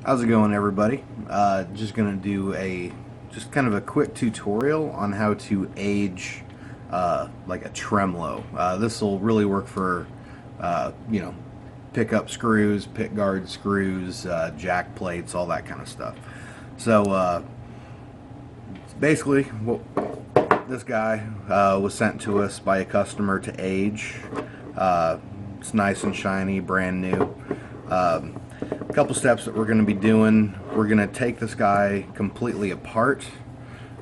How's it going, everybody? Just gonna do just kind of a quick tutorial on how to age like a tremolo. This will really work for pickup screws, pick guard screws, jack plates, all that kind of stuff. So basically, what this guy was sent to us by a customer to age. It's nice and shiny, brand new. A couple steps that we're going to be doing. We're going to take this guy completely apart.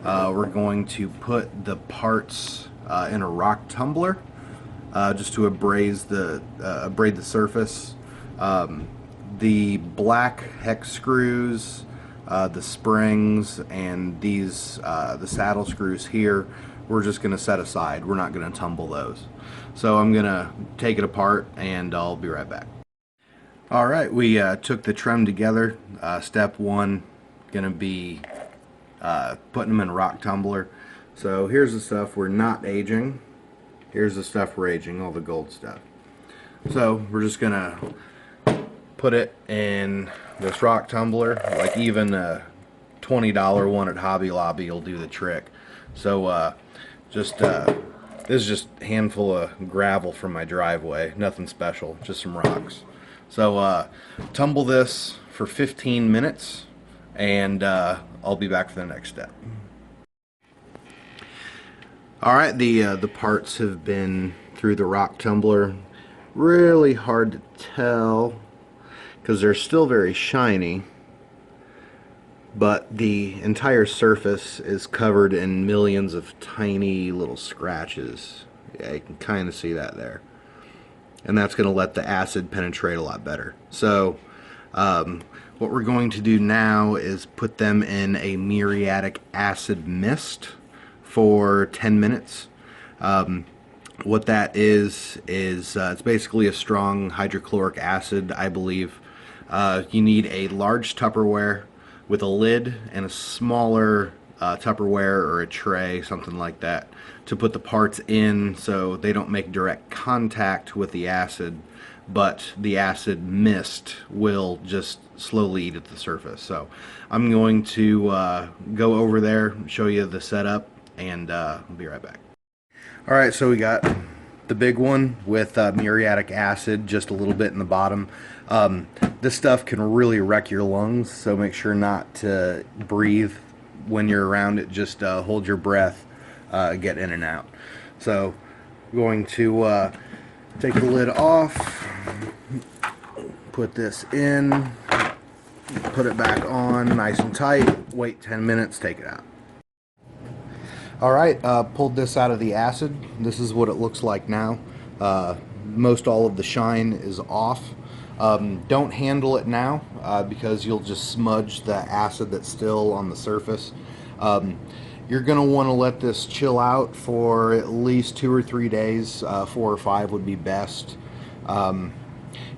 We're going to put the parts in a rock tumbler just to abrade the surface. The black hex screws, the springs, and the saddle screws here, we're just going to set aside. We're not going to tumble those. So I'm going to take it apart and I'll be right back. Alright, we took the trem together. Step one, going to be putting them in a rock tumbler. So here's the stuff we're not aging. Here's the stuff we're aging, all the gold stuff. So we're just going to put it in this rock tumbler. Like even a $20 one at Hobby Lobby will do the trick. So this is just a handful of gravel from my driveway. Nothing special, just some rocks. So tumble this for 15 minutes and I'll be back for the next step. Alright, the parts have been through the rock tumbler. Really hard to tell because they're still very shiny, but the entire surface is covered in millions of tiny little scratches. Yeah, you can kind of see that there. And that's going to let the acid penetrate a lot better. So what we're going to do now is put them in a muriatic acid mist for 10 minutes. What that is it's basically a strong hydrochloric acid, I believe. You need a large Tupperware with a lid and a smaller Tupperware or a tray, something like that, to put the parts in so they don't make direct contact with the acid, but the acid mist will just slowly eat at the surface. So I'm going to go over there, show you the setup, and I'll be right back. Alright, so we got the big one with muriatic acid, just a little bit in the bottom. This stuff can really wreck your lungs, so make sure not to breathe when you're around it. Just hold your breath, get in and out. So I'm going to take the lid off, put this in, put it back on nice and tight, wait 10 minutes, take it out. Alright, pulled this out of the acid. This is what it looks like now. Most all of the shine is off. Don't handle it now because you'll just smudge the acid that's still on the surface. You're going to want to let this chill out for at least 2 or 3 days. 4 or 5 would be best. You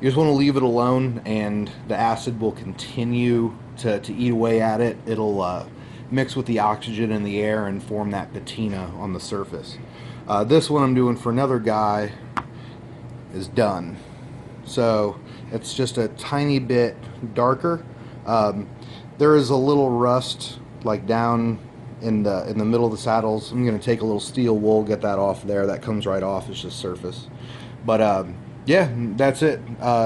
just want to leave it alone and the acid will continue to eat away at it. It'll mix with the oxygen in the air and form that patina on the surface. This one I'm doing for another guy is done. So it's just a tiny bit darker. There is a little rust like down in the middle of the saddles. I'm going to take a little steel wool, get that off there. That comes right off. It's just surface. But yeah, that's it.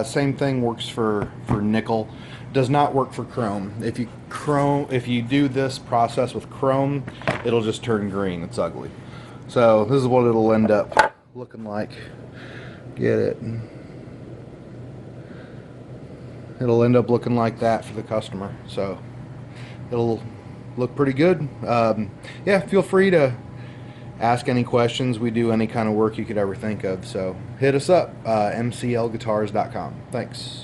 Same thing works for nickel. Does not work for chrome. If you do this process with chrome, it'll just turn green. It's ugly. So this is what it'll end up looking like. Get it? It'll end up looking like that for the customer. So it'll look pretty good. Yeah, feel free to ask any questions. We do any kind of work you could ever think of. So hit us up, mclguitars.com. Thanks.